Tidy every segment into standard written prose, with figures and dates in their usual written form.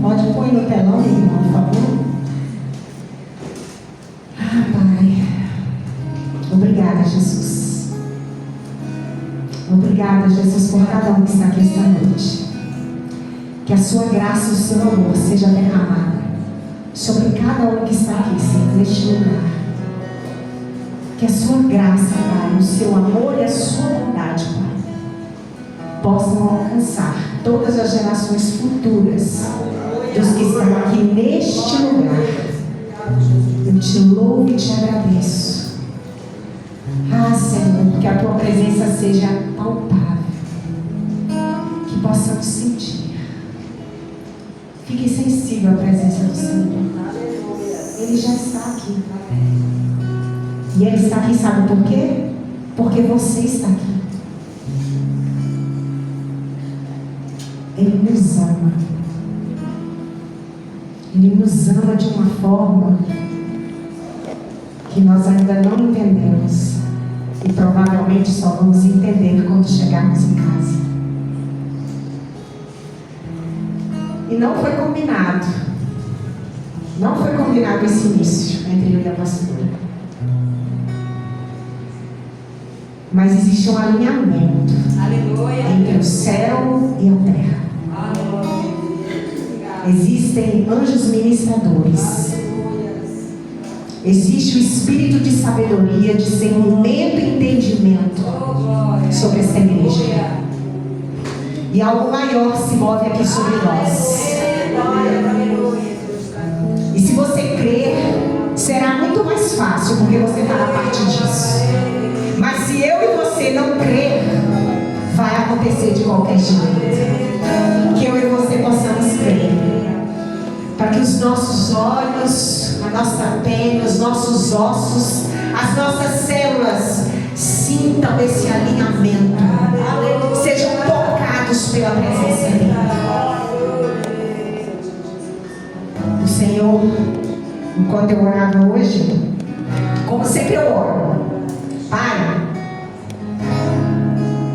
Pode pôr no telão, meu irmão, por favor. Ah, Pai. Obrigada, Jesus. Obrigada, Jesus, por cada um que está aqui esta noite. Que a sua graça e o seu amor seja derramada sobre cada um que está aqui, Senhor, neste lugar. Que a sua graça, Pai, o seu amor e a sua bondade, Pai, possam alcançar todas as gerações futuras dos que estão aqui neste lugar. Eu te louvo e te agradeço. Ah, Senhor, que a tua presença seja palpável, que possamos sentir. Fique sensível à presença do Senhor. Ele já está aqui. E Ele está aqui, sabe por quê? Porque você está aqui. Ele nos ama. Ele nos ama de uma forma que nós ainda não entendemos. E provavelmente só vamos entender quando chegarmos em casa. E não foi combinado. Não foi combinado esse início entre eu e a pastora. Mas existe um alinhamento. Aleluia. Entre o céu e a terra. Aleluia. Existem anjos ministradores. Existe o espírito de sabedoria, discernimento e entendimento sobre essa igreja. E algo maior se move aqui sobre nós. E se você crer, será muito mais fácil, porque você fará parte disso. Mas se eu e você não crer, vai acontecer de qualquer jeito. Que eu e você possamos crer, para que os nossos olhos, a nossa pele, os nossos ossos, as nossas células sintam esse alinhamento, sejam tocados pela presença dele. O Senhor, enquanto eu orava hoje, como sempre eu oro, Pai,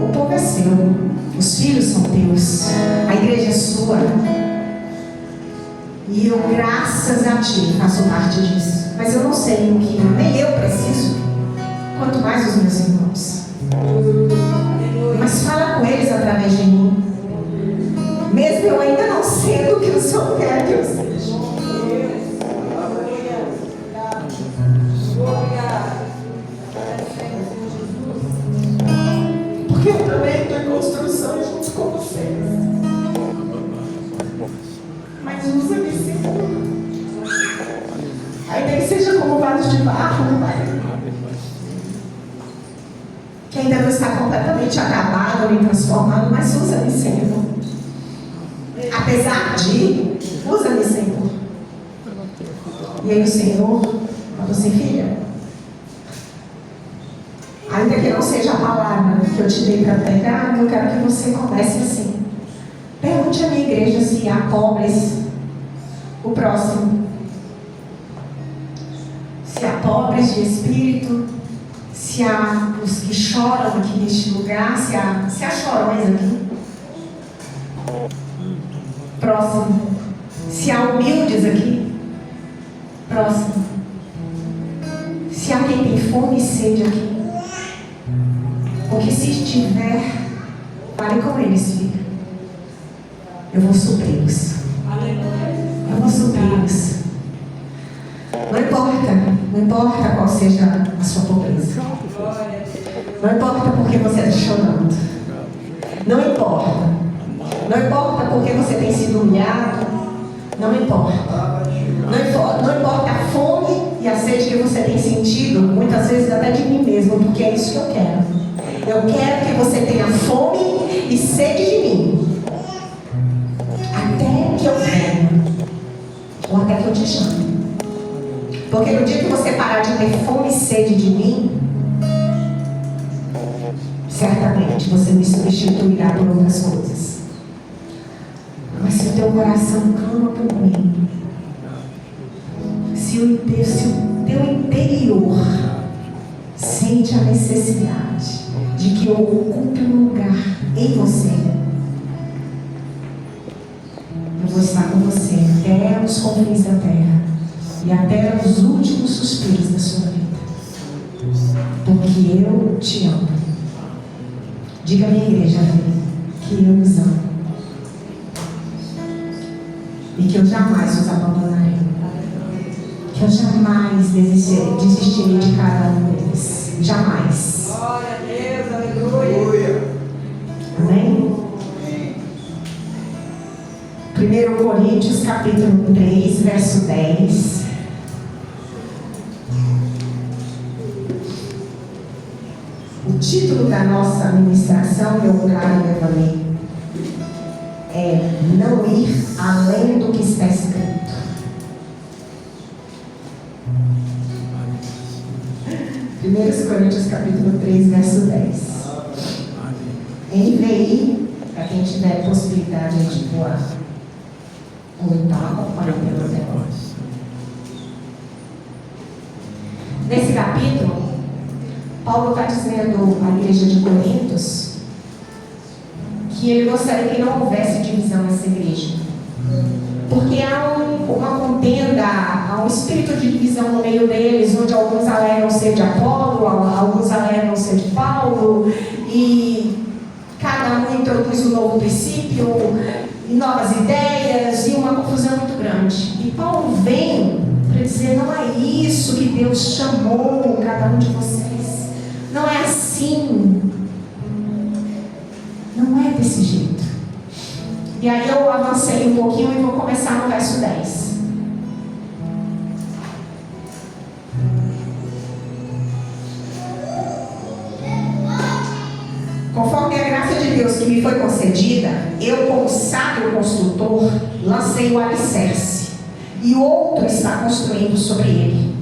o povo é seu, os filhos são teus, a igreja é sua, e eu, graças a Ti, faço parte disso. Mas eu não sei o que nem eu preciso, quanto mais os meus irmãos. Mas fala com eles através de mim, mesmo eu ainda não sendo o que o Senhor quer que eu seja. Porque eu também estou em construção junto com vocês. Mas usa-me, Senhor. Ainda que seja como vaso de barro, Pai, que ainda não está completamente acabado nem transformado, mas usa-me, Senhor. Apesar de, usa-me, Senhor. E aí o Senhor falou assim: filha, ainda que não seja a palavra que eu te dei para pregar, eu quero que você comece assim. Pergunte à minha igreja se há pobres, o próximo. Se há pobres de espírito, se há os que choram aqui neste lugar, se há chorões aqui. Próximo. Se há humildes aqui. Próximo. Se há quem tem fome e sede aqui. Porque se estiver, fale com eles, filho. Eu vou supri-los. Eu vou supri-los. Não importa qual seja a sua pobreza. Não importa porque você está chorando. Não importa. Não importa porque você tem sido humilhado. Não importa. Não importa a fome e a sede que você tem sentido, muitas vezes até de mim mesmo, porque é isso que eu quero. Eu quero que você tenha fome e sede de mim. Até que eu venha. Ou até que eu te chame. Porque no dia que você parar de ter fome e sede de mim, certamente você me substituirá por outras coisas. Mas se o teu coração clama por mim, se o teu interior sente a necessidade de que eu ocupe um lugar em você, eu vou vou estar com você até os confins da terra e até os últimos suspiros da sua vida, porque eu te amo. Diga à minha igreja que eu os amo e que eu jamais os abandonarei, que eu jamais desistirei de cada um deles, jamais. Glória a Deus, aleluia. Amém? 1 Coríntios capítulo 3, verso 10. O título da nossa ministração, meu caro Evangelho, é Não ir além do que está escrito. Primeiro Coríntios capítulo 3, verso 10. NVI, para quem tiver possibilidade de voar. Ou então acompanha pelo telão. Nesse capítulo, Paulo está dizendo à igreja de Coríntios que ele gostaria que não houvesse divisão nessa igreja, porque há uma contenda, há um espírito de divisão no meio deles, onde alguns alegam ser de Apolo, alguns alegam ser de Paulo, e cada um introduz um novo princípio, novas ideias, e uma confusão muito grande. E Paulo vem para dizer: não é isso que Deus chamou cada um de vocês. Não é assim. Não é desse jeito. E aí eu avancei um pouquinho e vou começar no verso 10. Conforme a graça de Deus que me foi concedida, eu, como sábio construtor, lancei o alicerce, e outro está construindo sobre ele.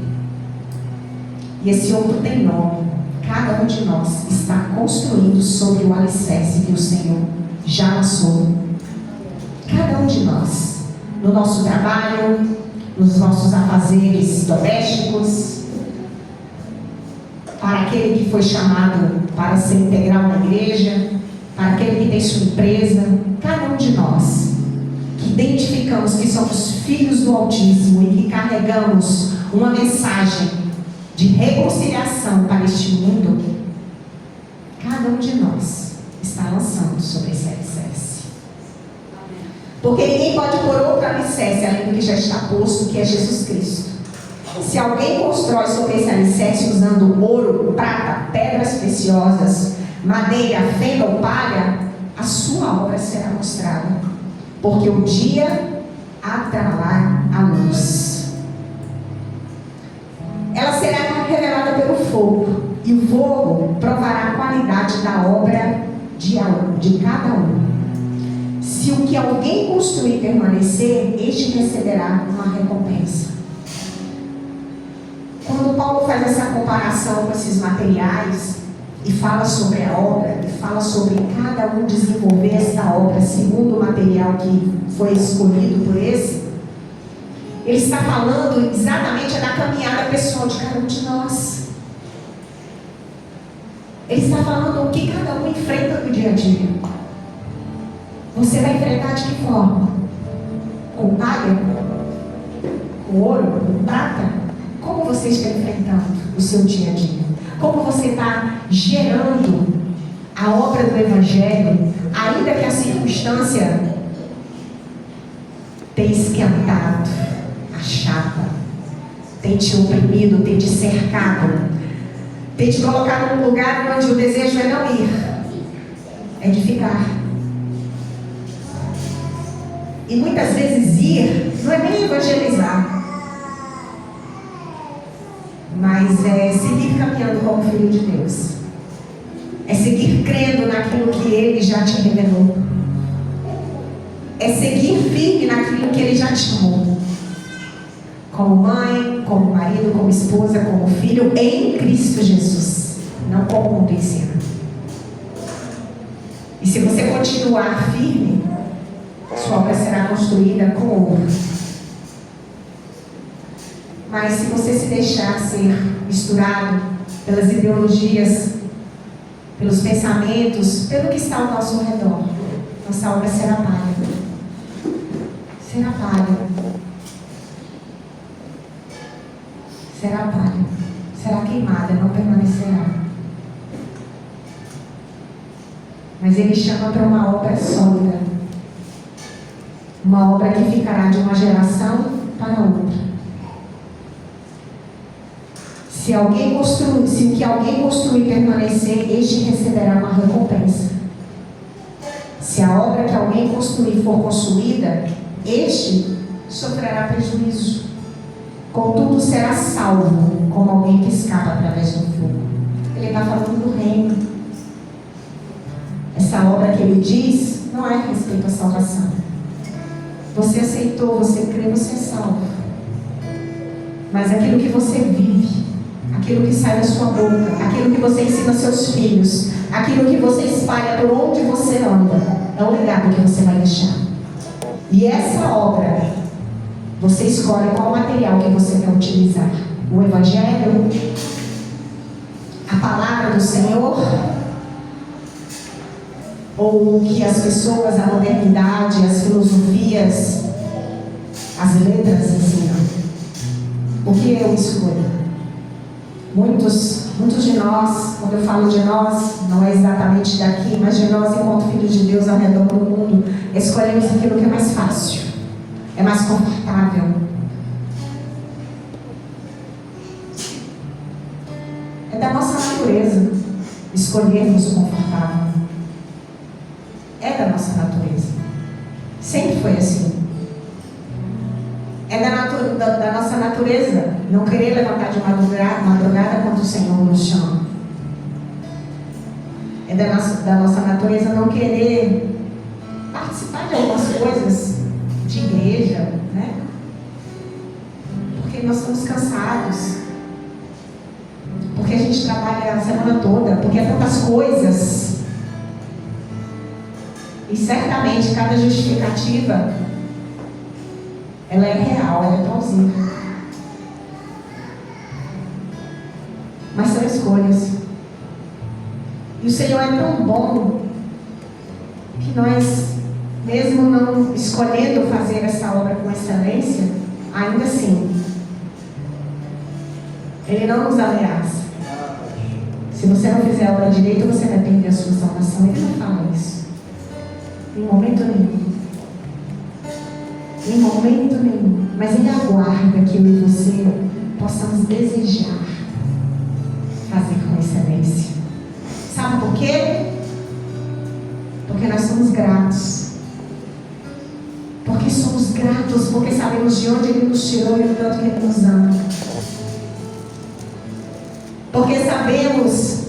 E esse outro tem nome. Cada um de nós está construindo sobre o alicerce que o Senhor já lançou. Cada um de nós, no nosso trabalho, nos nossos afazeres domésticos, para aquele que foi chamado para ser integral na igreja, para aquele que tem sua empresa, cada um de nós que identificamos que somos filhos do Altíssimo e que carregamos uma mensagem de reconciliação para este mundo, cada um de nós está lançando sobre esse alicerce. Porque ninguém pode pôr outro alicerce além do que já está posto, que é Jesus Cristo. Se alguém constrói sobre esse alicerce usando ouro, prata, pedras preciosas, madeira, fenda ou palha, a sua obra será mostrada, porque o dia atrará a luz. Ela será revelada pelo fogo, e o fogo provará a qualidade da obra de cada um. Se o que alguém construir permanecer, este receberá uma recompensa. Quando Paulo faz essa comparação com esses materiais, e fala sobre a obra, e fala sobre cada um desenvolver esta obra segundo o material que foi escolhido por esse, ele está falando exatamente da caminhada pessoal de cada um de nós. Ele está falando o que cada um enfrenta no dia a dia. Você vai enfrentar de que forma? Com palha? Com ouro? Com prata? Como você está enfrentando o seu dia a dia? Como você está gerando a obra do Evangelho, ainda que a circunstância tenha esquentado a chapa, tem te oprimido, tem te cercado, tem te colocado num lugar onde o desejo é não ir, é de ficar. E muitas vezes ir não é nem evangelizar, mas é seguir caminhando como filho de Deus, é seguir crendo naquilo que Ele já te revelou, é seguir firme naquilo que Ele já te chamou, como mãe, como marido, como esposa, como filho, em Cristo Jesus, não como o mundo ensina. E se você continuar firme, sua obra será construída com ouro. Mas se você se deixar ser misturado pelas ideologias, pelos pensamentos, pelo que está ao nosso redor, nossa obra será palha. palha. Será palha. Será queimada, não permanecerá. Mas Ele chama para uma obra sólida. Uma obra que ficará de uma geração para outra. Se o que alguém construir permanecer, este receberá uma recompensa. Se a obra que alguém construir for consumida, este sofrerá prejuízo. Contudo, será salvo, como alguém que escapa através do fogo. Ele está falando do reino. Essa obra que ele diz não é a respeito à salvação. Você aceitou, você crê, você é salvo. Mas aquilo que você vive, aquilo que sai da sua boca, aquilo que você ensina aos seus filhos, aquilo que você espalha por onde você anda, é o legado que você vai deixar. E essa obra, você escolhe qual material que você quer utilizar. O Evangelho, a palavra do Senhor, ou o que as pessoas, a modernidade, as filosofias, as letras ensinam. O que eu escolho? Muitos de nós, quando eu falo de nós, não é exatamente daqui, mas de nós enquanto filhos de Deus ao redor do mundo, escolhemos aquilo que é mais fácil, é mais confortável. É da nossa natureza escolhermos o confortável. É da nossa natureza. Sempre foi assim. É da nossa natureza não querer levantar de madrugada quando o Senhor nos chama. É da nossa natureza não querer participar de algumas coisas de igreja, né? Porque nós estamos cansados. Porque a gente trabalha a semana toda. Porque é tantas coisas. E certamente cada justificativa, ela é real, ela é plausível. Mas são escolhas. E o Senhor é tão bom que nós, mesmo não escolhendo fazer essa obra com excelência, ainda assim, Ele não nos ameaça. Se você não fizer a obra direito, você vai perder a sua salvação. Ele não fala isso. Em momento nenhum. Em momento nenhum. Mas Ele aguarda que eu e você possamos desejar fazer com excelência. Sabe por quê? Porque nós somos gratos. Porque somos gratos, porque sabemos de onde Ele nos tirou e o tanto que Ele nos ama. Porque sabemos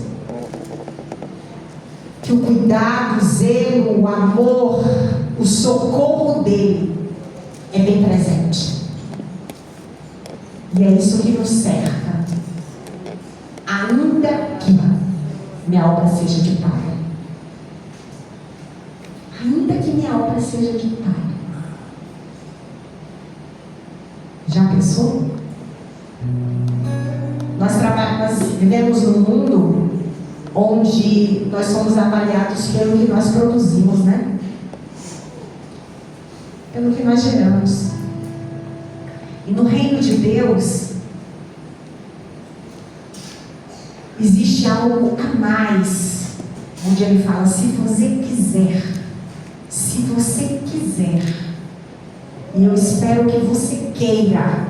que o cuidado, o zelo, o amor, o socorro dele é bem presente. E é isso que nos cerca. Ainda que minha obra seja de palha. Ainda que minha obra seja de palha. Já pensou? Nós vivemos num mundo onde nós somos avaliados pelo que nós produzimos, né? Pelo que nós geramos. E no reino de Deus existe algo a mais, onde Ele fala: se você quiser, e eu espero que você queira,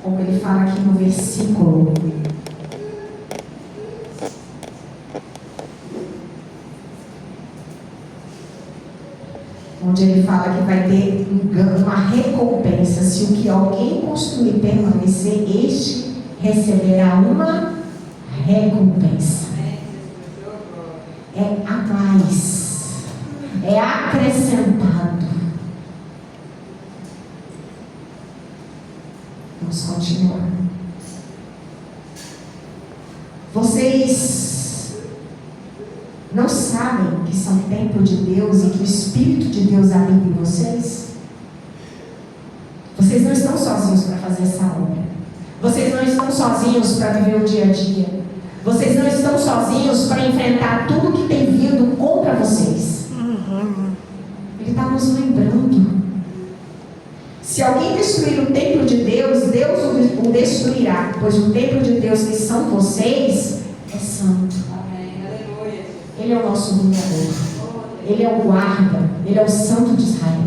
como Ele fala aqui no versículo, onde Ele fala que vai ter uma recompensa. Se o que alguém construir permanecer, este receberá uma recompensa. É a mais, é acrescentado. Vamos continuar. Vocês não sabem que são templo de Deus e que o Espírito de Deus habita em vocês? Vocês não estão sozinhos para fazer essa obra. Vocês não estão sozinhos para viver o dia a dia. Vocês não estão sozinhos para enfrentar tudo que tem vindo contra vocês. Ele está nos lembrando Se alguém destruir o templo de Deus, Deus o destruirá, pois o templo de Deus, que são vocês, é santo. Amém. Aleluia. Ele é o nosso vingador. Ele é o guarda. Ele é o santo de Israel.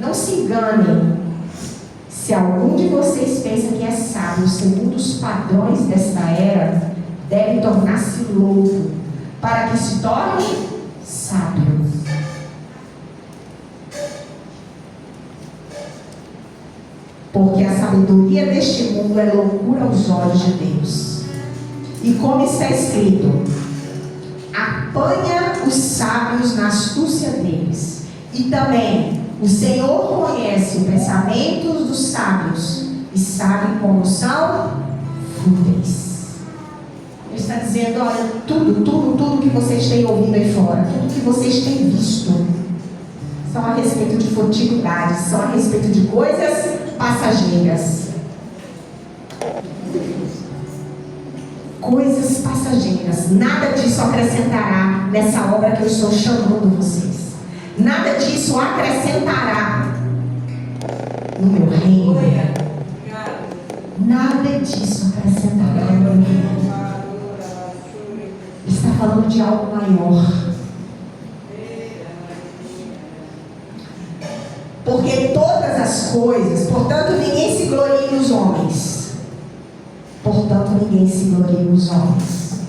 Não se enganem. Se algum de vocês pensa que é sábio, segundo os padrões desta era, deve tornar-se louco, para que se torne sábio. Porque a sabedoria deste mundo é loucura aos olhos de Deus. E como está escrito, apanha os sábios na astúcia deles. E também o Senhor conhece os pensamentos dos sábios e sabe como são fúteis. Ele está dizendo, olha, tudo que vocês têm ouvido aí fora, tudo que vocês têm visto, são a respeito de futilidades, são a respeito de coisas passageiras. Coisas passageiras. Nada disso acrescentará nessa obra que eu estou chamando vocês. Nada disso acrescentará no meu reino. Nada disso acrescentará no meu reino. Ele está falando de algo maior. Porque todas as coisas, portanto, ninguém se glorie nos homens. Portanto, ninguém se glorie nos homens.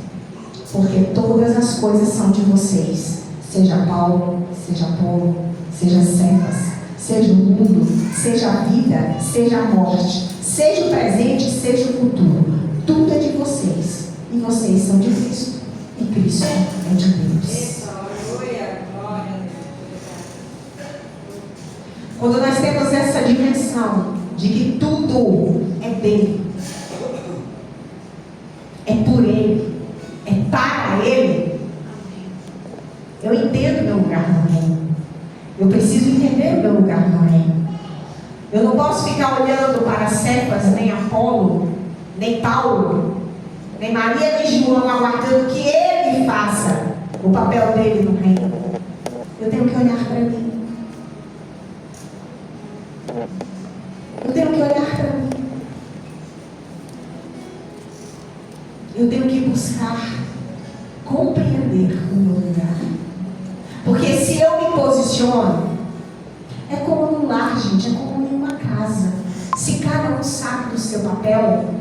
Porque todas as coisas são de vocês. Seja Paulo, seja Apolo, seja Cefas, seja o mundo, seja a vida, seja a morte, seja o presente, seja o futuro. Tudo é de vocês. E vocês são de Cristo. E Cristo é de Deus. Quando nós temos essa dimensão de que tudo é dele, é por ele, é para ele, eu entendo meu lugar no reino. Eu preciso entender o meu lugar no reino. Eu não posso ficar olhando para Cefas, nem Apolo, nem Paulo, nem Maria, nem João, aguardando que ele faça o papel dele no reino. Eu tenho que olhar para mim. Eu tenho que olhar para mim. Eu tenho que buscar compreender o meu lugar. Porque se eu me posiciono, é como no lar, gente, é como em uma casa. Se cada um sabe do seu papel,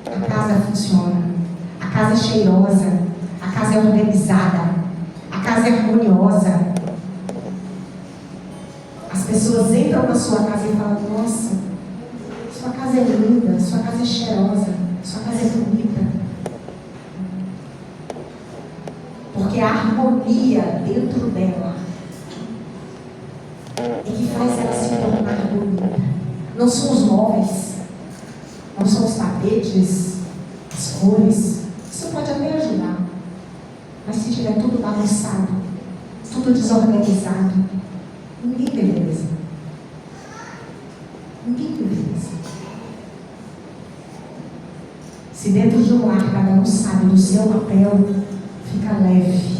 a casa funciona. A casa é cheirosa, a casa é organizada, a casa é harmoniosa. As pessoas entram na sua casa e falam, nossa, sua casa é linda, sua casa é cheirosa, sua casa é bonita. Porque a harmonia dentro dela é que faz ela se tornar bonita. Não são os móveis, não são os tapetes, as cores. Isso pode até ajudar. Mas se tiver tudo bagunçado, tudo desorganizado, ninguém tem beleza. Ninguém tem beleza. Se dentro de um lar cada um sabe do seu papel, fica leve.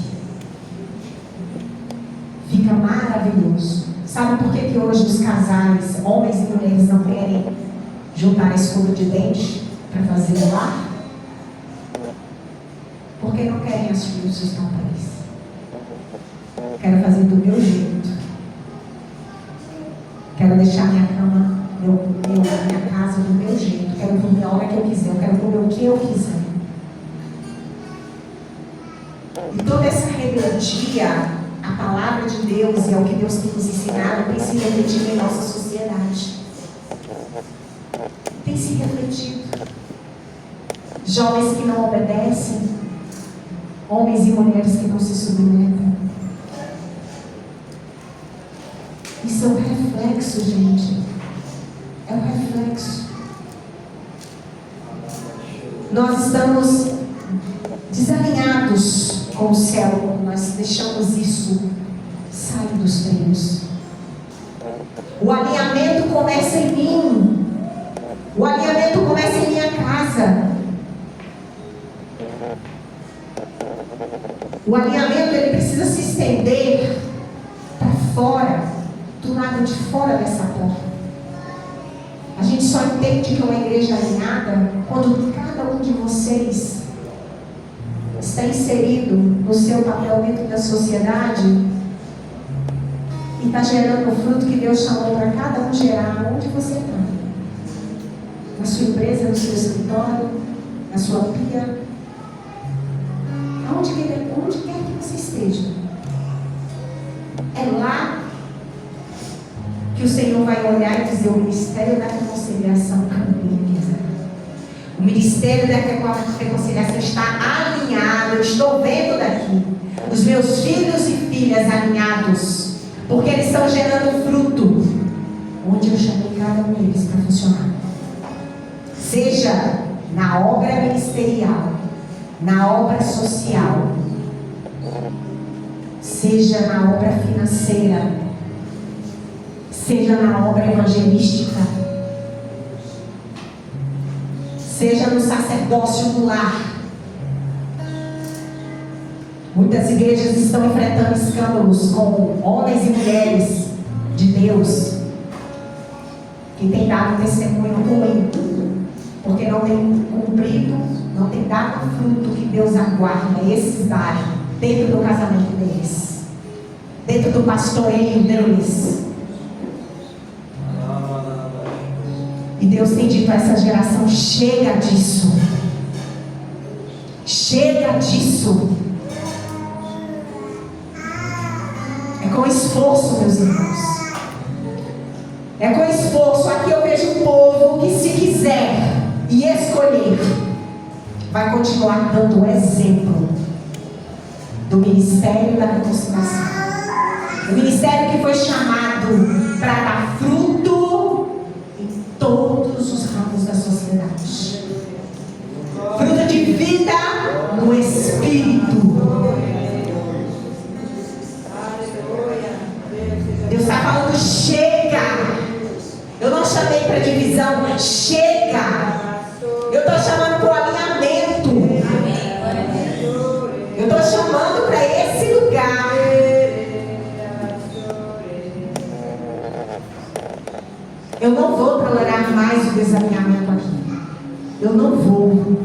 Fica maravilhoso. Sabe por que hoje os casais, homens e mulheres, não querem juntar a escova de dente para fazer o lar? Porque não querem assumir os seus papéis. Quero fazer do meu jeito. Quero deixar minha cama, minha casa do meu jeito. Quero dormir a hora que eu quiser. Eu quero comer o que eu quiser. E toda essa rebeldia, a palavra de Deus e ao que Deus tem nos ensinado, tem se refletido em nossa sociedade. Tem se refletido. Jovens que não obedecem, homens e mulheres que não se submetem. Isso é um reflexo, gente. É um reflexo. Nós estamos desalinhados com o céu quando nós deixamos isso sair dos trilhos. O alinhamento começa em mim. O alinhamento começa em minha casa. O alinhamento ele precisa se estender para fora, do lado de fora dessa porta. A gente só entende que é uma igreja alinhada quando cada um de vocês está inserido no seu papel dentro da sociedade e está gerando o fruto que Deus chamou para cada um gerar onde você está. Na sua empresa, no seu escritório, na sua pia, onde quer que você esteja. É lá que o Senhor vai olhar e dizer: o ministério da reconciliação caminha. O ministério da reconciliação está alinhado. Eu estou vendo daqui os meus filhos e filhas alinhados, porque eles estão gerando fruto onde eu chamei cada um deles para funcionar. Seja na obra ministerial, na obra social, seja na obra financeira, seja na obra evangelística, seja no sacerdócio no lar. Muitas igrejas estão enfrentando escândalos com homens e mulheres de Deus que têm dado testemunho ruim, porque não têm cumprido, não têm dado o fruto que Deus aguarda esses darem dentro do casamento deles, dentro do pastoreio deles. E Deus tem dito a essa geração: chega disso. Chega disso. É com esforço, meus irmãos. É com esforço. Aqui eu vejo um povo que, se quiser e escolher, vai continuar dando o exemplo do ministério da reconciliação. O ministério que foi chamado para dar fruto em todos os ramos da sociedade. Fruto de vida no Espírito. Deus está falando: chega. Eu não chamei para divisão. Chega. Eu estou chamando para o alinhamento. Eu estou chamando para esse lugar. Eu não vou tolerar mais o desalinhamento aqui. Eu não vou.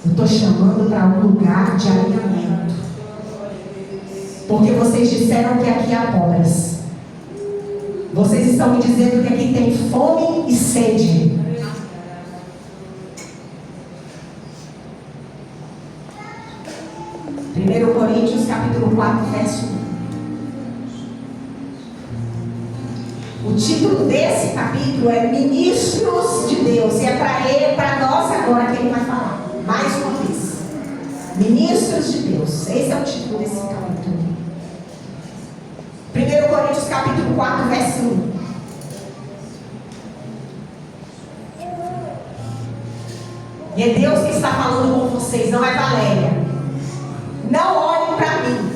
Eu estou chamando para um lugar de alinhamento. Porque vocês disseram que aqui há pobres. Vocês estão me dizendo que aqui tem fome e sede. Primeiro Coríntios capítulo 4, verso 1. O título desse capítulo é Ministros de Deus. E é para nós agora que ele vai falar. Mais uma vez. Ministros de Deus. Esse é o título desse capítulo. 1 Coríntios capítulo 4, verso 1. E é Deus que está falando com vocês, não é Valéria. Não olhem para mim.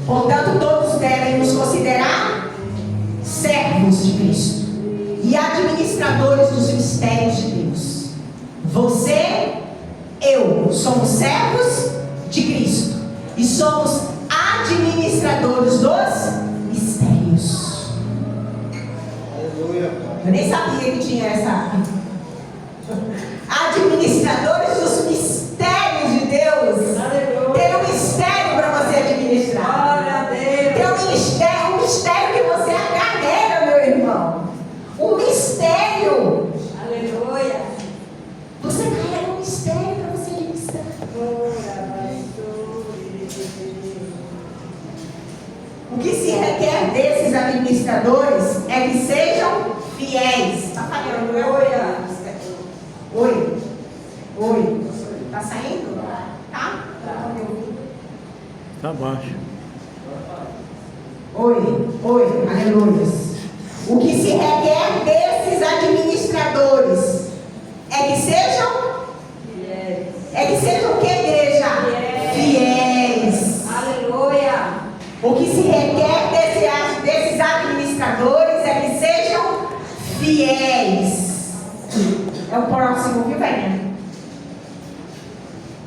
Portanto, todos devem nos considerar servos de Cristo e administradores dos mistérios de Deus. Você, eu, somos servos de Cristo e somos administradores dos mistérios. Eu nem sabia que tinha essa. Administradores dos mistérios de Deus. Tem um mistério para você administrar. Tem um mistério que você carrega, meu irmão. Um mistério. Aleluia. Você carrega um mistério para você administrar. O que se requer desses administradores é que sejam fiéis. Está falhando, né? Oi. Oi. Está saindo? Tá? Tá baixo. Oi. Aleluia. O que se requer desses administradores é que sejam? É que sejam o que? O que se requer desses administradores é que sejam fiéis. É o próximo, viu, velhinha?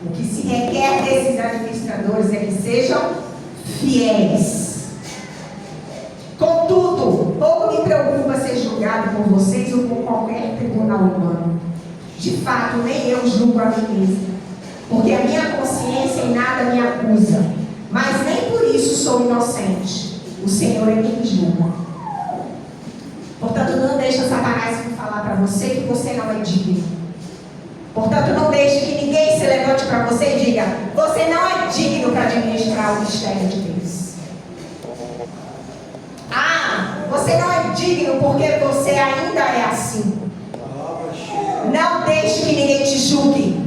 O que se requer desses administradores é que sejam fiéis. Contudo, pouco me preocupa ser julgado por vocês ou por qualquer tribunal humano. De fato, nem eu julgo a mim mesmo, porque a minha consciência em nada me acusa, mas nem por isso sou inocente. O Senhor é quem me julga. Portanto, não deixe Satanás falar para você que você não é digno. Portanto, não deixe que ninguém se levante para você e diga: você não é digno para administrar o mistério de Deus. Ah, você não é digno porque você ainda é assim. Não deixe que ninguém te julgue,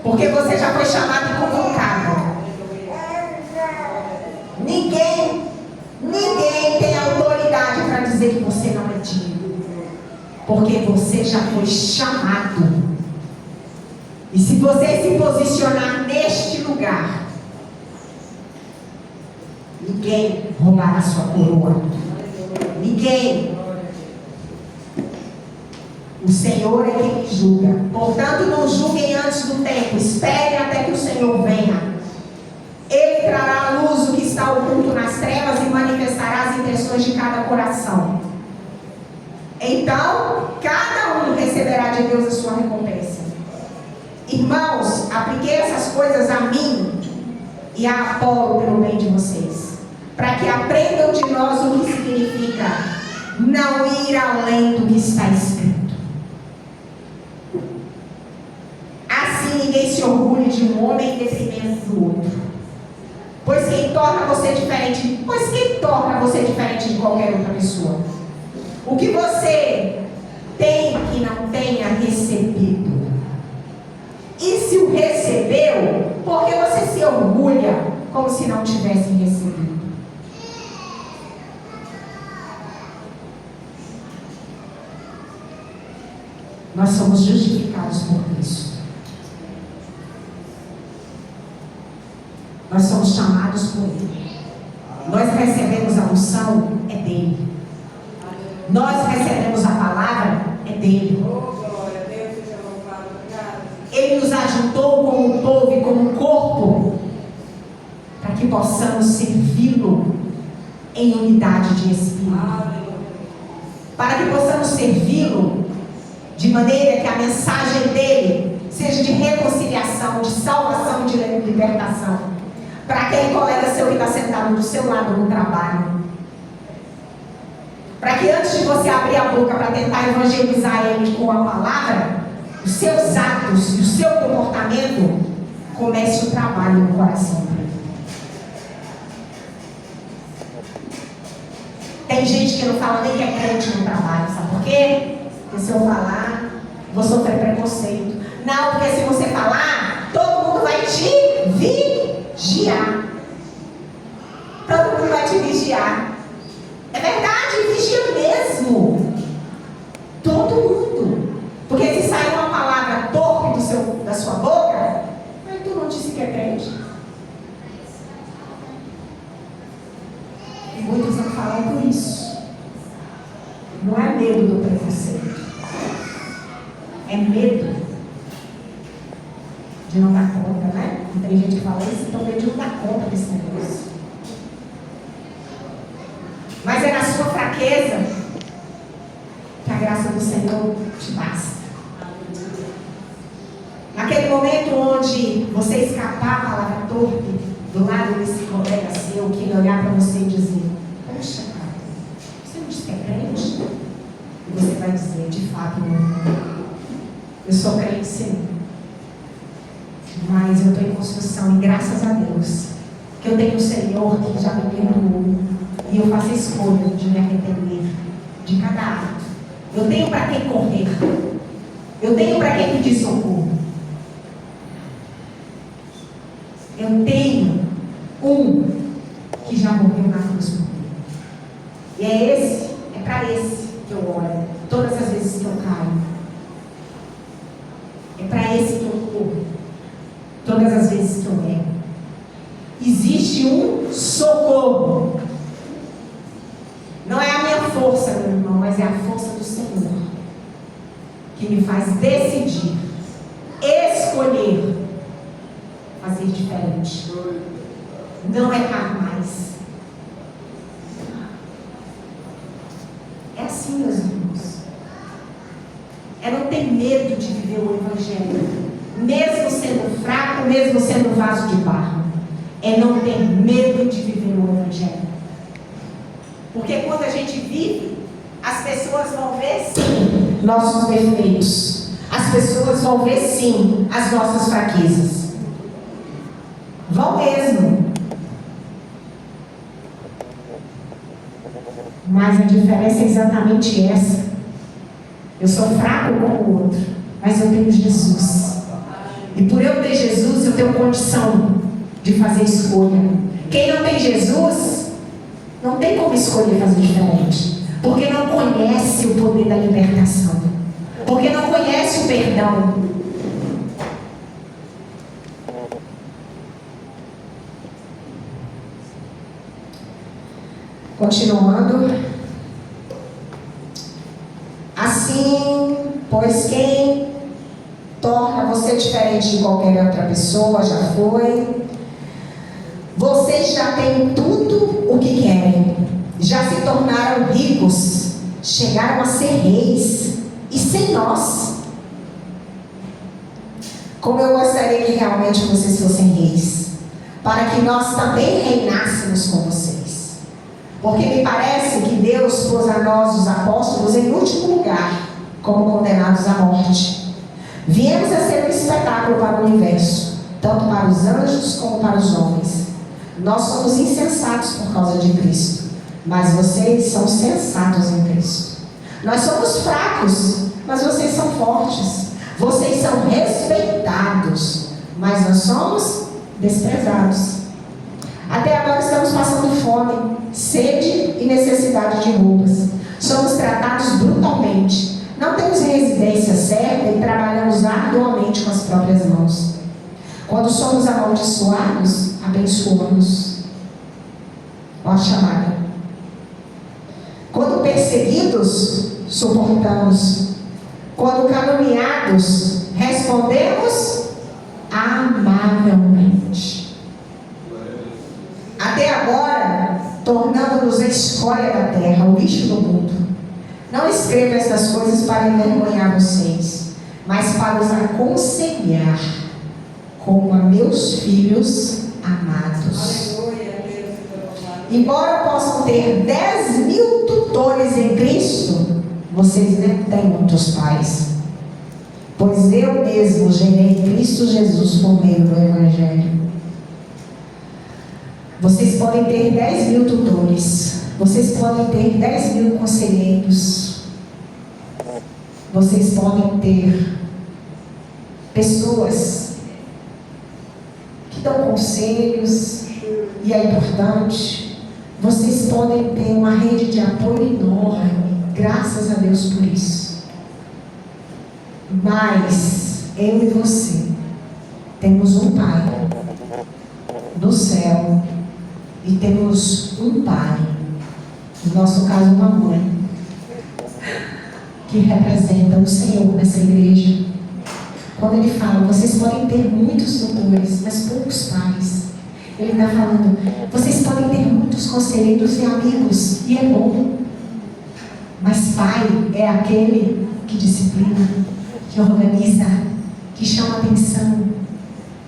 porque você já foi chamado e convocado. Ninguém tem autoridade para dizer que você não é digno, porque você já foi chamado. E se você se posicionar neste lugar, ninguém roubará sua coroa. Ninguém. O Senhor é quem me julga. Portanto, não julguem antes do tempo. Esperem até que o Senhor venha. Ele trará à luz o que está oculto nas trevas e manifestará as intenções de cada coração. Então, cada um receberá de Deus a sua recompensa. Irmãos, apliquei essas coisas a mim e a Apolo pelo bem de vocês, para que aprendam de nós o que significa não ir além do que está escrito. Assim ninguém se orgulhe de um homem em detrimento do outro. Pois quem torna você diferente de qualquer outra pessoa? O que você tem que não tenha recebido? E se o recebeu, por que você se orgulha como se não tivesse recebido? Nós somos justificados por Cristo. Nós somos chamados por Ele. Nós recebemos a unção, é dele. Nós recebemos a palavra, é dele. Ele nos ajuntou como povo e como corpo, para que possamos servi-lo em unidade de espírito. Para que possamos servi-lo de maneira que a mensagem dele seja de reconciliação, de salvação, de libertação. Para aquele colega seu que está sentado do seu lado no trabalho. Para que antes de você abrir a boca para tentar evangelizar ele com a palavra, os seus atos e o seu comportamento comece o trabalho no coração dele. Tem gente que não fala nem que é crente no trabalho, sabe por quê? Porque se eu falar, vou sofrer preconceito. Não, porque se você falar, todo mundo vai te vigiar. Todo mundo vai te vigiar. É verdade, vigia mesmo. Todo mundo. Porque se sair uma palavra torpe da sua boca, aí tu não disse que é crente. E muitos não falam por isso. Não é medo do preconceito. É medo de não dar conta, né? E tem gente que fala isso, então medo de não dar conta desse negócio. Mas é na sua fraqueza que a graça do Senhor te basta. Naquele momento onde você escapar a palavra torpe do lado desse colega seu, que ele olhar para você e dizer: poxa, cara, você não disse que é crente? E você vai dizer: de fato, não. Eu sou crente, sim. Mas eu estou em construção, e graças a Deus que eu tenho um Senhor que já me perdoou. E eu faço a escolha de me arrepender de cada ato. Eu tenho para quem correr. Eu tenho para quem pedir socorro. Eu tenho um que já morreu na cruz por mim. E é para esse que eu oro. Todas as vezes que eu caio. É para esse que eu corro. Todas as vezes que eu erro. Existe me faz decidir, escolher fazer diferente. Não errar mais. É assim, meus irmãos. É não ter medo de viver o Evangelho, mesmo sendo fraco, mesmo sendo vaso de barro. É não ter medo de viver o Evangelho. Porque quando a gente vive, as pessoas vão ver sim nossos defeitos. As pessoas vão ver sim as nossas fraquezas. Vão mesmo. Mas a diferença é exatamente essa. Eu sou fraco como o outro, mas eu tenho Jesus. E por eu ter Jesus, eu tenho condição de fazer escolha. Quem não tem Jesus, não tem como escolher fazer diferente. Porque não conhece o poder da libertação. Porque não conhece o perdão. Continuando. Assim, pois quem torna você diferente de qualquer outra pessoa já foi. Vocês já têm tudo o que querem. Já se tornaram ricos. Chegaram a ser reis. E sem nós. Como eu gostaria que realmente vocês fossem reis. Para que nós também reinássemos com vocês. Porque me parece que Deus pôs a nós, os apóstolos, em último lugar, como condenados à morte. Viemos a ser um espetáculo para o universo, tanto para os anjos como para os homens. Nós somos insensatos por causa de Cristo, mas vocês são sensatos em Cristo. Nós somos fracos, mas vocês são fortes. Vocês são respeitados, mas nós somos desprezados. Até agora estamos passando fome, sede e necessidade de roupas. Somos tratados brutalmente. Não temos residência certa e trabalhamos arduamente com as próprias mãos. Quando somos amaldiçoados, abençoamos. Olha a chamada. Quando perseguidos, suportamos. Quando caluniados, respondemos amavelmente. Até agora, tornando-nos a escória da terra, o lixo do mundo. Não escrevo estas coisas para envergonhar vocês, mas para os aconselhar, como a meus filhos amados. Embora possam ter 10.000 tutores em Cristo, vocês nem têm muitos pais. Pois eu mesmo gerei Cristo Jesus por meio do Evangelho. Vocês podem ter 10.000 tutores. Vocês podem ter 10.000 conselheiros. Vocês podem ter pessoas que dão conselhos, e é importante. Vocês podem ter uma rede de apoio enorme, graças a Deus por isso. Mas eu e você temos um Pai no céu e temos um Pai, no nosso caso uma mãe, que representa o Senhor nessa igreja. Quando ele fala, vocês podem ter muitos tutores, mas poucos pais. Ele está falando, vocês podem ter muitos conselheiros e amigos, e é bom. Mas pai é aquele que disciplina, que organiza, que chama atenção,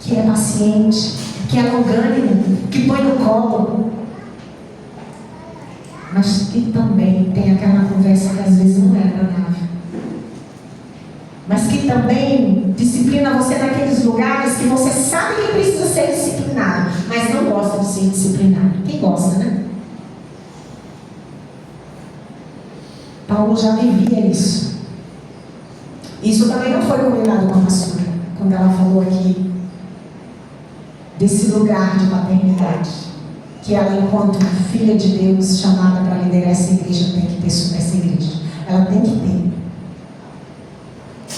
que é paciente, que é longânimo, que põe no colo. Mas que também tem aquela conversa que às vezes não é agradável. Mas que também disciplina você naqueles lugares que você sabe que precisa ser disciplinado, mas não gosta de ser disciplinado. Quem gosta, né? Paulo já vivia isso. Isso também não foi combinado com a pastora, quando ela falou aqui desse lugar de paternidade, que ela, enquanto filha de Deus, chamada para liderar essa igreja, tem que ter sobre essa igreja. Ela tem que ter.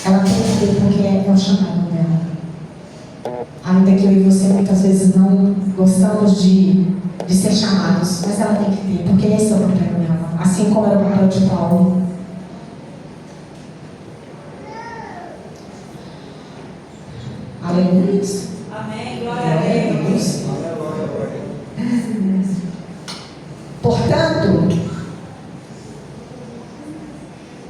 Ela tem que ter, porque é o chamado dela. Ainda que eu e você muitas vezes não gostamos de ser chamados, mas ela tem que ter, porque esse é o papel dela, assim como era o papel de Paulo. Aleluia. Amém. Glória a Deus. Portanto,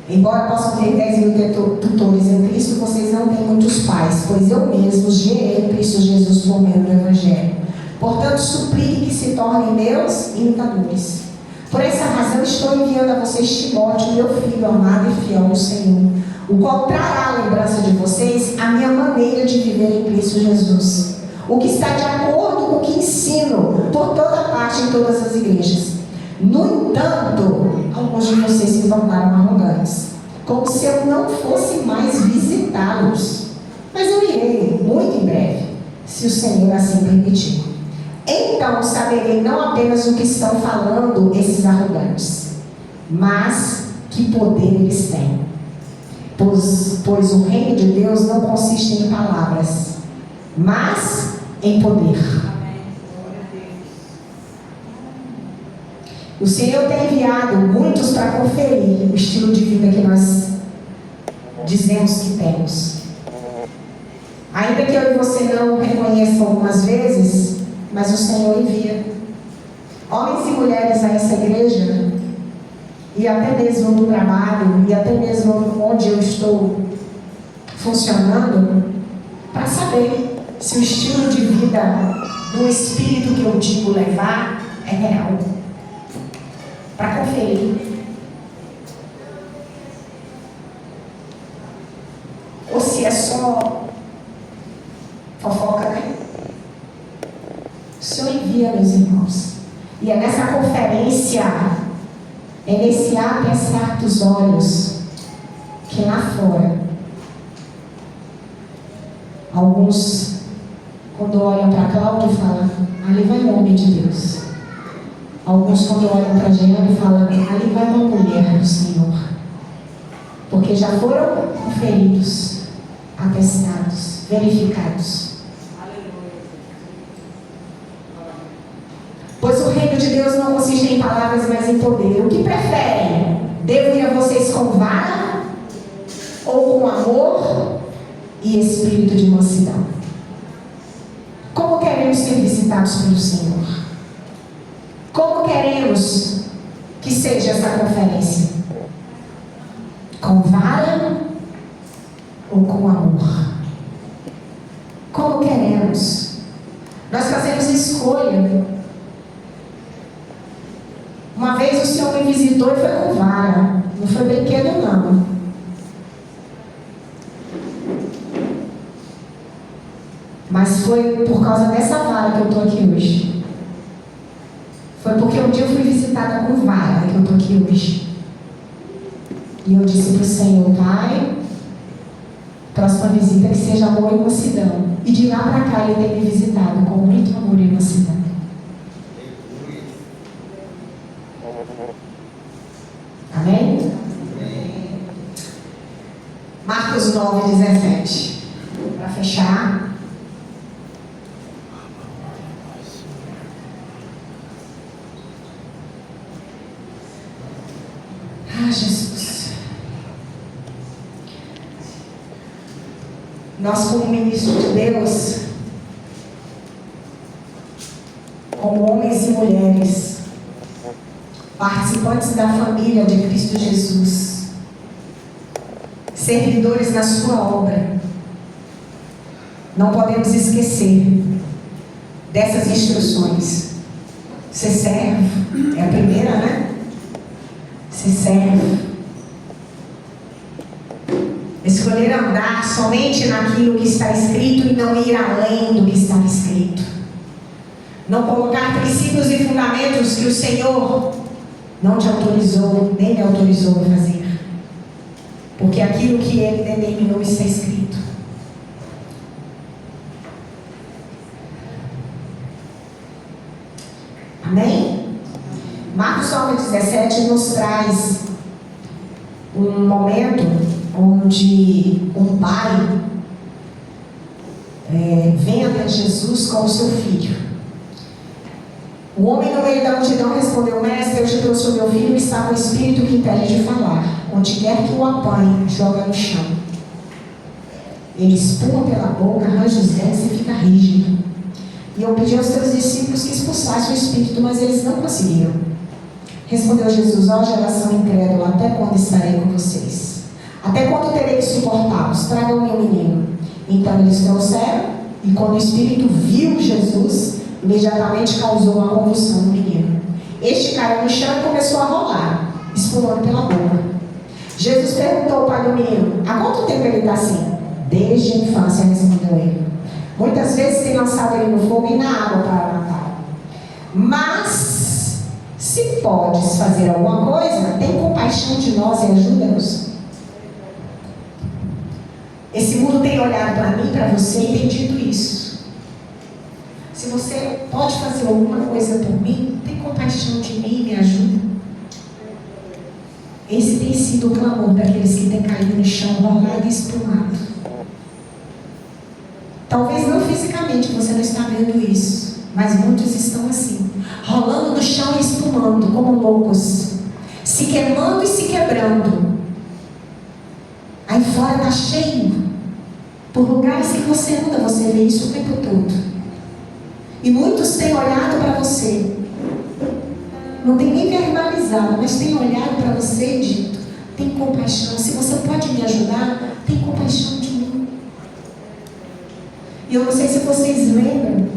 embora possam ter 10 mil tutores em Cristo, vocês não têm muitos pais, pois eu mesmo gerei em Cristo Jesus por meio do Evangelho. Portanto, suplique que se tornem meus imitadores. Por essa razão, estou enviando a vocês Timóteo, meu filho amado e fiel no Senhor, o qual trará a lembrança de vocês a minha maneira de viver em Cristo Jesus, o que está de acordo com o que ensino por toda parte em todas as igrejas. No entanto, alguns de vocês se tornaram arrogantes, como se eu não fosse mais visitá-los. Mas eu irei muito em breve, se o Senhor assim permitir. Então saberei não apenas o que estão falando esses arrogantes, mas que poder eles têm. Pois o reino de Deus não consiste em palavras, mas em poder. O Senhor tem enviado muitos para conferir o estilo de vida que nós dizemos que temos. Ainda que eu e você não reconheçam algumas vezes, mas o Senhor envia homens e mulheres a essa igreja, e até mesmo no trabalho, e até mesmo onde eu estou funcionando, para saber se o estilo de vida do Espírito que eu digo levar é real. Para conferir. Ou se é só fofoca, né? O Senhor envia, meus irmãos. E é nessa conferência, é nesse abre certos olhos, que lá fora, alguns, quando olham para Cláudio, falam: ali vai um homem de Deus. Alguns, quando olham para Jeane, falam: ali vai uma mulher do Senhor. Porque já foram conferidos, atestados, verificados. Pois o reino de Deus não consiste em palavras, mas em poder. O que preferem? Devo ir a vocês com vara ou com amor e espírito de mansidão? Como queremos ser visitados pelo Senhor? Como queremos que seja essa conferência? Com vara ou com amor? Como queremos? Nós fazemos escolha. Uma vez o Senhor me visitou e foi com vara. Não foi brinquedo, não. Mas foi por causa dessa vara que eu estou aqui hoje. Foi porque um dia eu fui visitada com vara que eu estou aqui hoje. E eu disse para o Senhor: Pai, próxima visita que seja amor e mansidão. E de lá para cá Ele tem me visitado com muito amor e mansidão. Amém? Marcos 9:17. Para fechar. Ah, Jesus. Nós, como ministros de Deus, como homens e mulheres, participantes da família de Cristo Jesus, servidores na sua obra, não podemos esquecer dessas instruções. Ser servo é a primeira, né? Ser servo. Escolher andar somente naquilo que está escrito e não ir além do que está escrito. Não colocar princípios e fundamentos que o Senhor não te autorizou, nem me autorizou a fazer. Porque aquilo que Ele determinou está escrito. Amém? Marcos 9:17 nos traz um momento onde um pai vem até Jesus com o seu filho. O homem no meio da multidão respondeu: Mestre, eu te trouxe o meu filho que está com o espírito que impede de falar. Onde quer que o apanhe, joga no chão. Ele espuma pela boca, arranja os dentes e fica rígido. E eu pedi aos teus discípulos que expulsassem o espírito, mas eles não conseguiram. Respondeu Jesus: ó geração incrédula, até quando estarei com vocês? Até quando terei que suportá-los? Tragam-me o menino. Então eles trouxeram, e quando o espírito viu Jesus, imediatamente causou uma convulsão no menino. Este caiu no chão e começou a rolar, espumando pela boca. Jesus perguntou ao pai do menino: há quanto tempo ele está assim? Desde a infância, respondeu ele. Muitas vezes tem lançado ele no fogo e na água para matá-lo. Mas, se podes fazer alguma coisa, tem compaixão de nós e ajuda-nos. Esse mundo tem olhado para mim, para você, e tem dito isso. Se você pode fazer alguma coisa por mim, tem compaixão de mim, me ajuda. Esse tem sido o clamor daqueles que têm caído no chão, rolado e espumado. Talvez não fisicamente, você não está vendo isso, mas muitos estão assim, rolando no chão e espumando como loucos, se queimando e se quebrando. Aí fora está cheio. Por lugares que você anda, você vê isso o tempo todo. E muitos têm olhado para você, não tem nem verbalizado, mas têm olhado para você e dito: tem compaixão, se você pode me ajudar, tem compaixão de mim. E eu não sei se vocês lembram,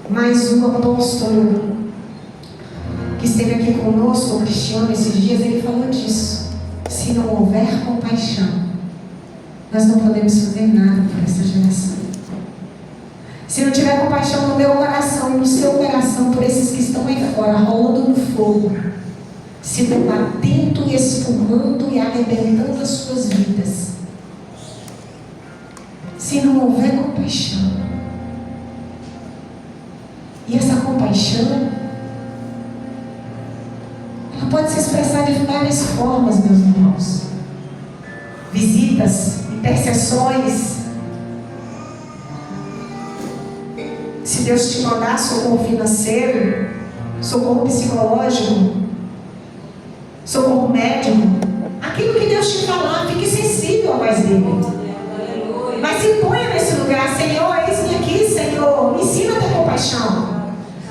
mas o apóstolo que esteve aqui conosco, o Cristiano, esses dias, ele falou disso. Se não houver compaixão, nós não podemos fazer nada por essa geração. Se não tiver compaixão no meu coração e no seu coração por esses que estão aí fora, rolando no fogo, se debatendo e espumando e arrebentando as suas vidas, se não houver compaixão, e essa compaixão, ela pode se expressar de várias formas, meus irmãos. Visitas, intercessões. Se Deus te mandar socorro financeiro, socorro psicológico, socorro médico, aquilo que Deus te falar, fique sensível à voz dele. Mas se ponha nesse lugar: Senhor, eis-me aqui, Senhor, me ensina a ter compaixão,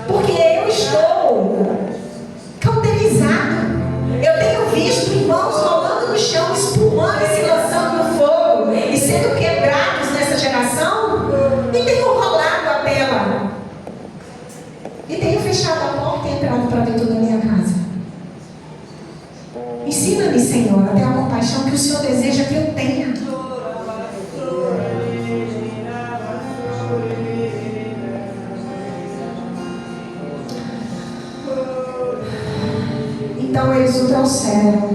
porque eu estou cauterizado. Eu tenho visto irmãos rolando no chão, espumando e se lançando no fogo e sendo quebrados nessa geração, e tenho rolado a tela e tenho fechado a porta e entrado para dentro da minha casa. Ensina-me, Senhor, a ter a compaixão que o Senhor deseja que eu tenha. Então eles o trouxeram.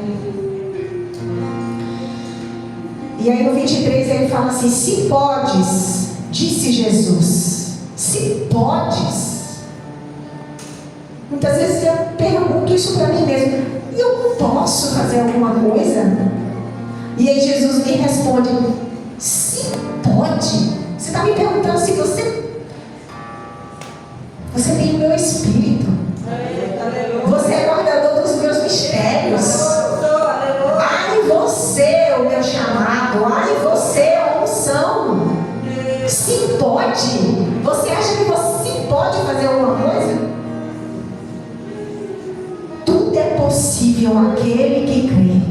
E aí no 23 ele fala assim: se podes, disse Jesus, se podes. Muitas vezes eu pergunto isso para mim mesmo: eu posso fazer alguma coisa? E aí Jesus me responde: se pode. Você está me perguntando se você tem o meu espírito. Você é guardador dos meus mistérios. Ai você, o meu chamado. Ai você, a unção. Se pode. Você acha que você pode fazer alguma coisa? Tudo é possível àquele que crê.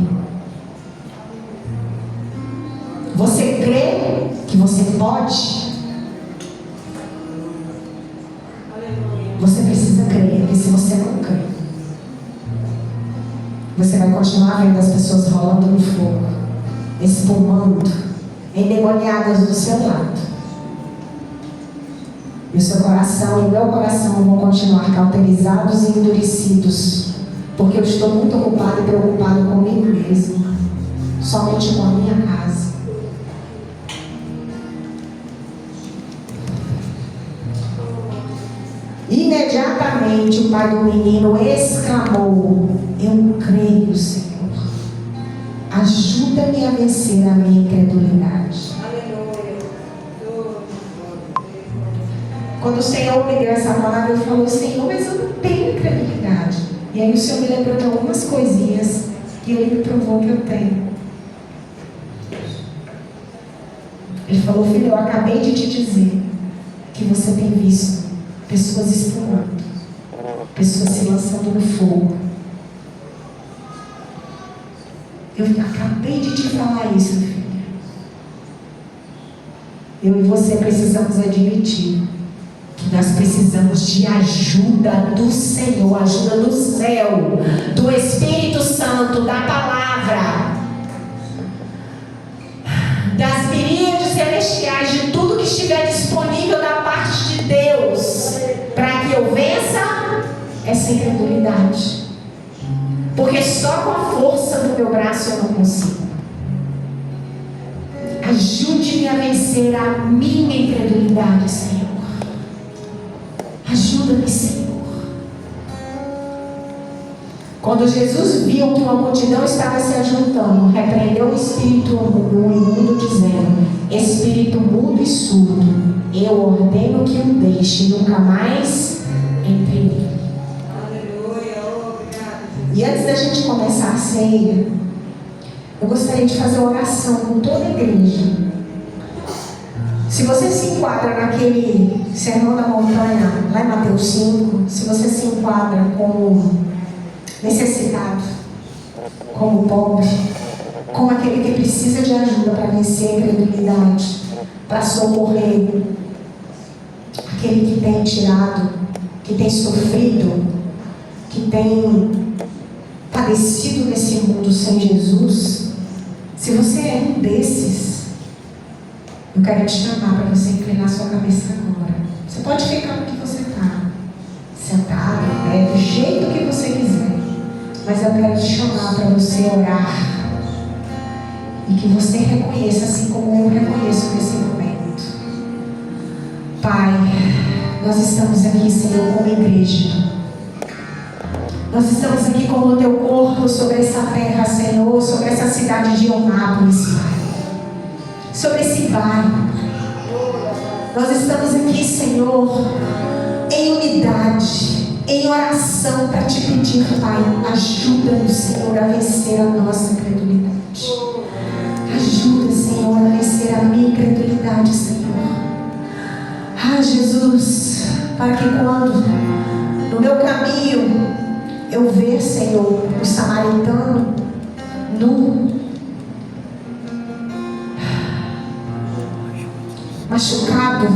Você crê que você pode? Você precisa crer, porque se você não crê, você vai continuar vendo as pessoas rolando no fogo, espumando, endemoniadas do seu lado. E o seu coração e o meu coração vão continuar cauterizados e endurecidos, porque eu estou muito ocupado e preocupado comigo mesmo, somente com a minha casa. Imediatamente o pai do menino exclamou: eu creio, Senhor. Ajuda-me a vencer a minha incredulidade. Quando o Senhor me deu essa palavra, eu falei: Senhor, mas eu não tenho incredulidade. E aí o Senhor me lembrou de algumas coisinhas que Ele me provou que eu tenho. Ele falou: filho, eu acabei de te dizer que você tem visto pessoas espumando, pessoas se lançando no fogo. Eu acabei de te falar isso, filho. Eu e você precisamos admitir que nós precisamos de ajuda do Senhor, ajuda do céu, do Espírito Santo, da palavra, das miríades celestiais, de tudo que estiver disponível da parte de Deus, para que eu vença essa incredulidade. Porque só com a força do meu braço eu não consigo. Ajude-me a vencer a minha incredulidade, Senhor. Ajuda-me, Senhor. Quando Jesus viu que uma multidão estava se ajuntando, repreendeu o espírito imundo, dizendo: espírito mudo e surdo, eu ordeno que o deixe, nunca mais entre nele. E antes da gente começar a ceia, eu gostaria de fazer uma oração com toda a igreja. Se você se enquadra naquele sermão da montanha, lá em Mateus 5, se você se enquadra como necessitado, como pobre, como aquele que precisa de ajuda para vencer a incredulidade, para socorrer aquele que tem tirado, que tem sofrido, que tem padecido nesse mundo sem Jesus, se você é um desses, eu quero te chamar para você inclinar sua cabeça agora. Você pode ficar no que você está, sentado, do jeito que você quiser, mas eu quero te chamar para você orar e que você reconheça, assim como eu reconheço nesse momento. Pai, nós estamos aqui, Senhor, como igreja. Nós estamos aqui como o teu corpo sobre essa terra, Senhor, sobre essa cidade de Eunápolis, Pai. Sobre esse bairro. Nós estamos aqui, Senhor, em unidade, em oração, para te pedir, Pai, ajuda-nos, Senhor, a vencer a nossa incredulidade. Ajuda, Senhor, a vencer a minha incredulidade, Senhor. Ah, Jesus, para que quando no meu caminho eu ver, Senhor, o samaritano nu, machucado,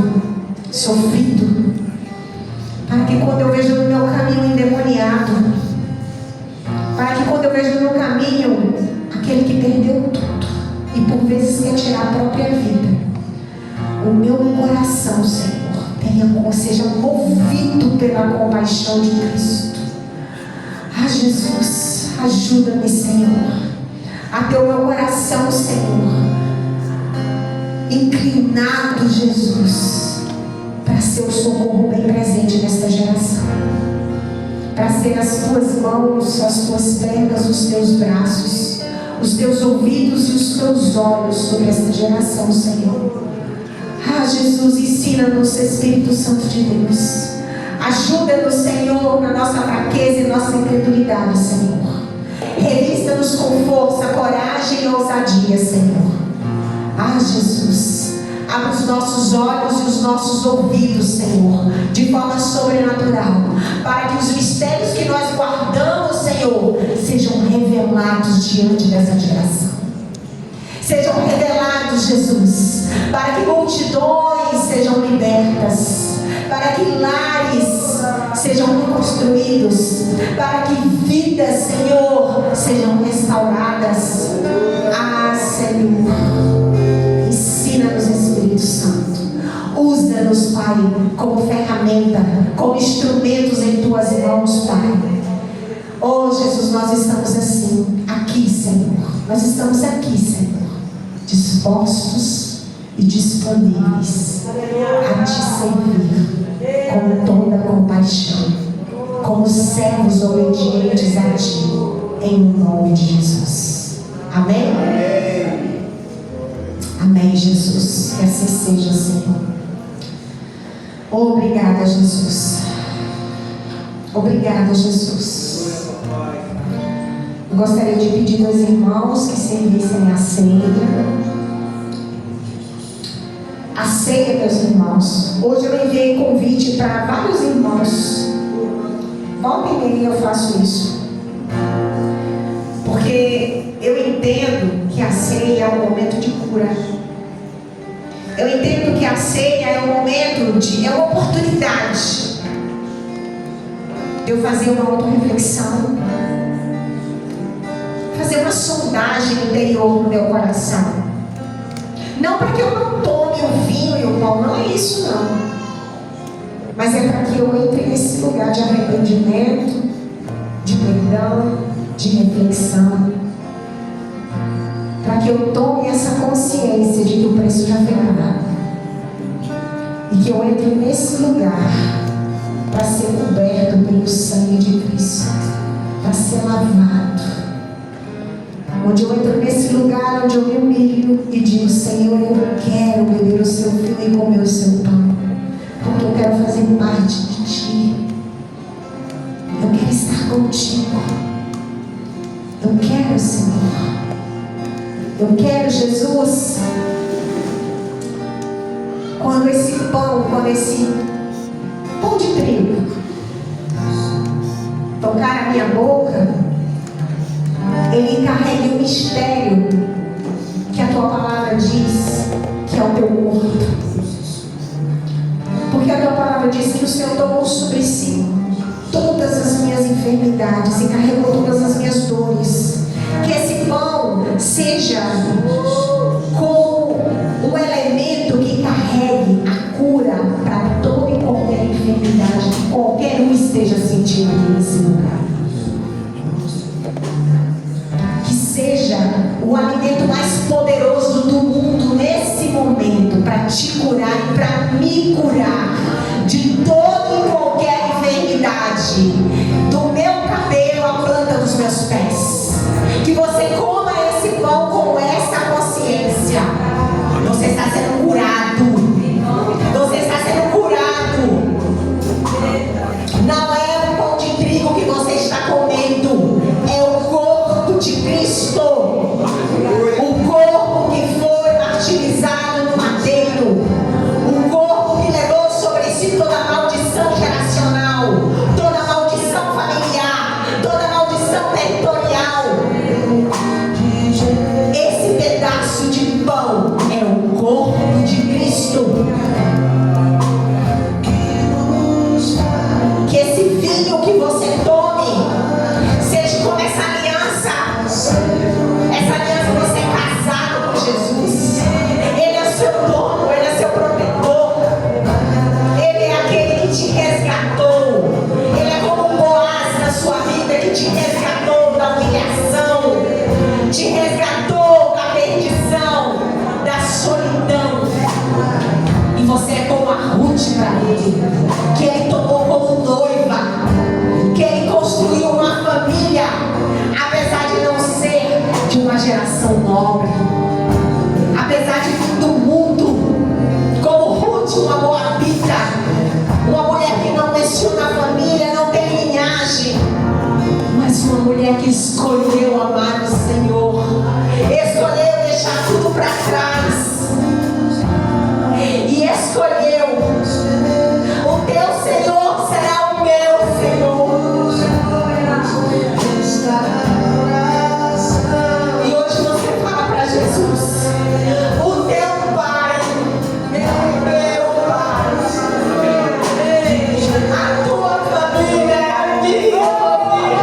sofrido, para que quando eu vejo no meu caminho endemoniado, para que quando eu vejo no meu caminho aquele que perdeu tudo e por vezes quer tirar a própria vida, o meu coração, Senhor, seja movido pela compaixão de Cristo. Ah, Jesus, ajuda-me, Senhor, a ter o meu coração, Senhor, inclinado, Jesus, para ser o socorro bem presente nesta geração, para ser as tuas mãos, as tuas pernas, os teus braços, os teus ouvidos e os teus olhos sobre esta geração, Senhor. Ah, Jesus, ensina-nos, Espírito Santo de Deus. Ajuda-nos, Senhor, na nossa fraqueza e nossa incredulidade, Senhor. Revista-nos com força, coragem e ousadia, Senhor. Ah, Jesus, abre os nossos olhos e os nossos ouvidos, Senhor, de forma sobrenatural, para que os mistérios que nós guardamos, Senhor, sejam revelados diante dessa geração. Sejam revelados, Jesus, para que multidões sejam libertas, para que lares sejam reconstruídos, para que vidas, Senhor, sejam restauradas. Ah, Senhor, ensina-nos, Espírito Santo. Usa-nos, Pai, como ferramenta, como instrumentos em Tuas mãos, Pai. Oh, Jesus, nós estamos assim, aqui, Senhor. Nós estamos aqui, Senhor, dispostos e disponíveis a Te servir com toda compaixão, como servos obedientes a Ti, em nome de Jesus. Amém? Amém, Jesus. Que assim seja, Senhor. Obrigada, Jesus. Obrigada, Jesus. Eu gostaria de pedir aos irmãos que servissem a ceia. a ceia, meus irmãos. Hoje eu enviei convite para vários irmãos. Volta e meia eu faço isso. Porque eu entendo que a ceia é um momento de cura. Eu entendo que a ceia é um momento é uma oportunidade de eu fazer uma autorreflexão, fazer uma sondagem interior no meu coração. Não para que eu não tome o vinho e o pão, não é isso não. Mas é para que eu entre nesse lugar de arrependimento, de perdão, de reflexão. Para que eu tome essa consciência de que o preço já foi pago. E que eu entre nesse lugar para ser coberto pelo sangue de Cristo, para ser lavado. Onde eu entro nesse lugar onde eu me humilho e digo: Senhor, eu quero beber o seu vinho e comer o seu pão, porque eu quero fazer parte de ti. Eu quero estar contigo. Eu quero, Senhor. Eu quero, Jesus. Quando esse pão de trigo tocar a minha boca, ele carrega o mistério que a tua palavra diz que é o teu corpo. Porque a tua palavra diz que o Senhor tomou sobre si todas as minhas enfermidades e carregou todas as minhas dores. Que esse pão seja como um elemento que carregue a cura para toda e qualquer enfermidade que qualquer um esteja sentindo aqui nesse lugar. Que seja o alimento mais poderoso do mundo nesse momento para te curar e para me curar de toda e qualquer enfermidade, do meu cabelo à planta dos meus pés. Que você coma esse pão com essa consciência. Você está sendo curado. Você está sendo curado. Não é o pão de trigo que você está comendo. É o corpo de Cristo. O corpo que foi martirizado no madeiro. O corpo que levou sobre si toda a maldição geracional, toda a maldição familiar, toda a maldição territorial. Esse pedaço de pão é o corpo de Cristo. Que esse vinho que você tome seja como essa aliança. Essa aliança, você é casado com Jesus. Ele é o seu dono, ele é seu protetor. Ele é aquele que te resgatou. Ele é como um Boaz na sua vida, que te resgatou da humilhação, te resgatou da perdição, da solidão. E você é como a Ruth para ele, que ele tomou como noiva, que ele construiu uma família, apesar de não ser de uma geração nobre, apesar de vir do mundo, como Ruth, uma moabita, uma mulher que não menciona a família, não tem linhagem, mas uma mulher que escolheu amar o Senhor, escolheu deixar tudo para trás e escolheu: o teu Senhor será o meu Senhor. E hoje você fala para Jesus: o teu Pai é o meu Pai, a tua família é a minha família.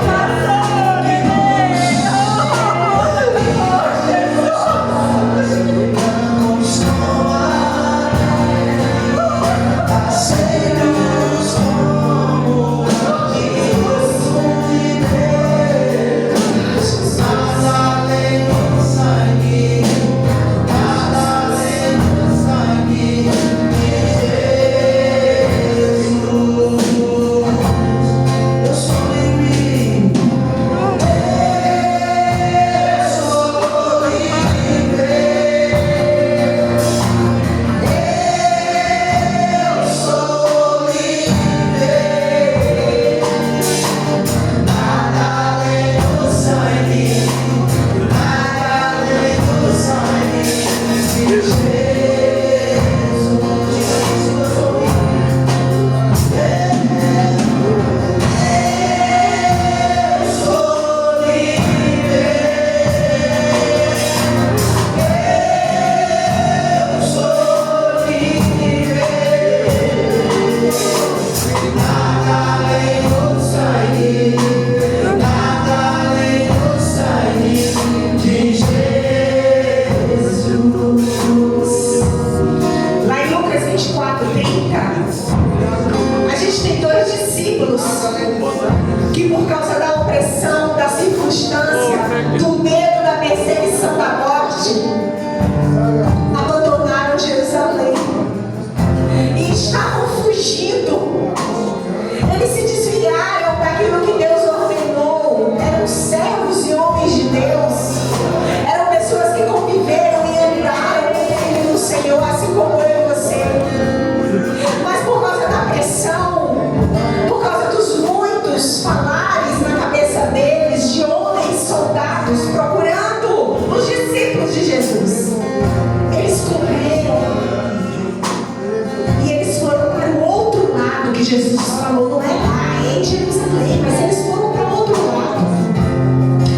que Jesus falou não é lá, é em Jerusalém, mas eles foram para o outro lado.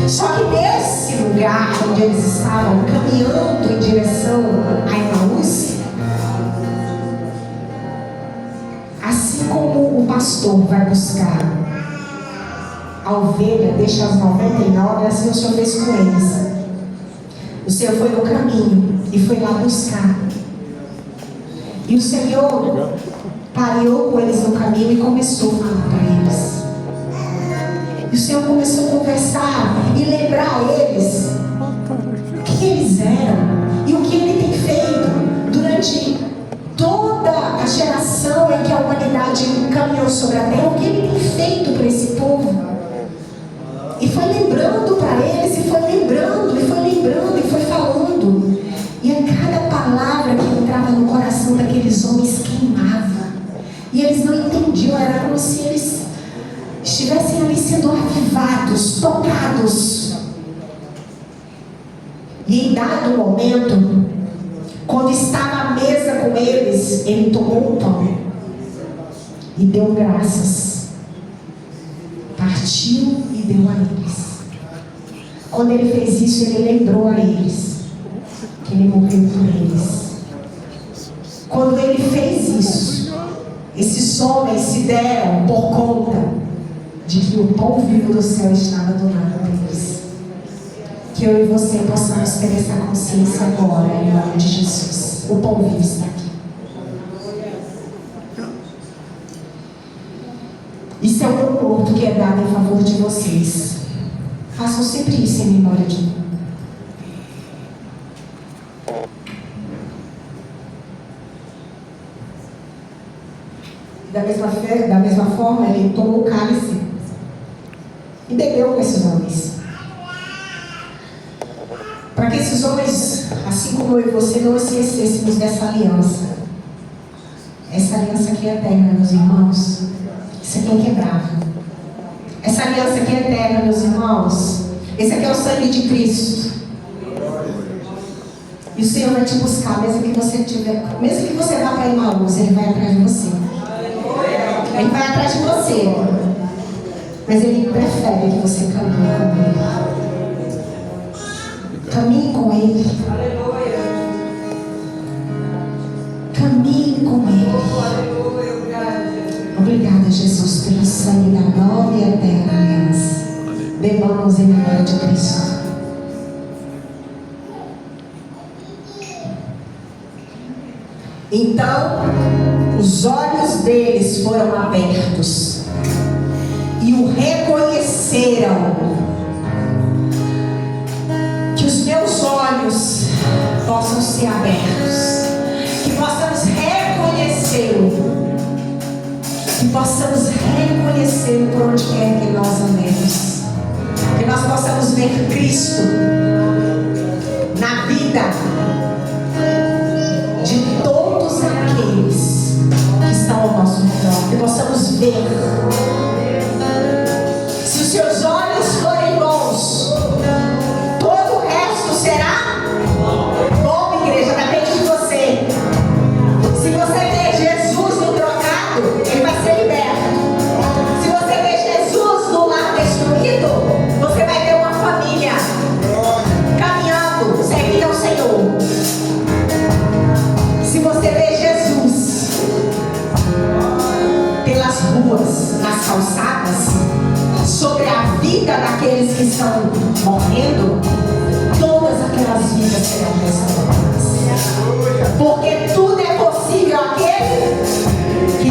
Só que nesse lugar onde eles estavam caminhando em direção a Emaús, assim como o pastor vai buscar a ovelha, deixa as 99, assim o Senhor fez com eles. O Senhor foi no caminho e foi lá buscar. E o Senhor parou com eles no caminho e começou a falar para eles. E o Senhor começou a conversar e lembrar a eles quem eles eram e o que Ele tem feito durante toda a geração em que a humanidade caminhou sobre a terra, o que Ele tem feito para esse povo. E foi lembrando para eles, e foi lembrando, e foi lembrando, e foi falando. E a cada palavra que entrava no coração daqueles homens queimava. E eles não entendiam, era como se eles estivessem ali sendo avivados, tocados. E em dado momento, quando estava à mesa com eles, ele tomou o pão e deu graças. Partiu e deu a eles. Quando ele fez isso, ele lembrou a eles que ele morreu por eles. Quando ele fez isso, esses homens se deram por conta de que o pão vivo do céu estava do lado deles. Que eu e você possamos ter essa consciência agora, em nome de Jesus. O pão vivo está aqui. Isso é o meu corpo que é dado em favor de vocês. Façam sempre isso em memória de mim. Da mesma forma, ele tomou o cálice e bebeu com esses homens. Para que esses homens, assim como eu e você, não esquecêssemos dessa aliança. Essa aliança aqui é eterna, meus irmãos. Isso aqui é inquebrável. Essa aliança aqui é eterna, meus irmãos. Esse aqui é o sangue de Cristo. E o Senhor vai te buscar, mesmo que você vá para Emaús, Ele vai atrás de você. Ele vai atrás de você. Mas Ele prefere que você caminhe com Ele. Caminhe com Ele. Caminhe com Ele. Obrigada, Jesus, pelo sangue da nova e eterna aliança. Bebamos em memória de Cristo. Então, os olhos deles foram abertos e o reconheceram. Que os meus olhos possam ser abertos, que possamos reconhecê-lo. Que possamos reconhecê-lo por onde quer que nós andemos. Que nós possamos ver Cristo na vida de todos aqueles que estão ao nosso redor. Que possamos ver. Se os seus olhos forem bons, todo o resto será bom, igreja, depende de você. Se você vê Jesus no trocado, ele vai ser liberto. Se você vê Jesus no lar destruído, você vai ter uma família caminhando, servindo ao Senhor. Se você vê Jesus pelas ruas, nas calçadas, sobre a vida daqueles que estão morrendo, todas aquelas vidas serão restauradas. Porque tudo é possível àquele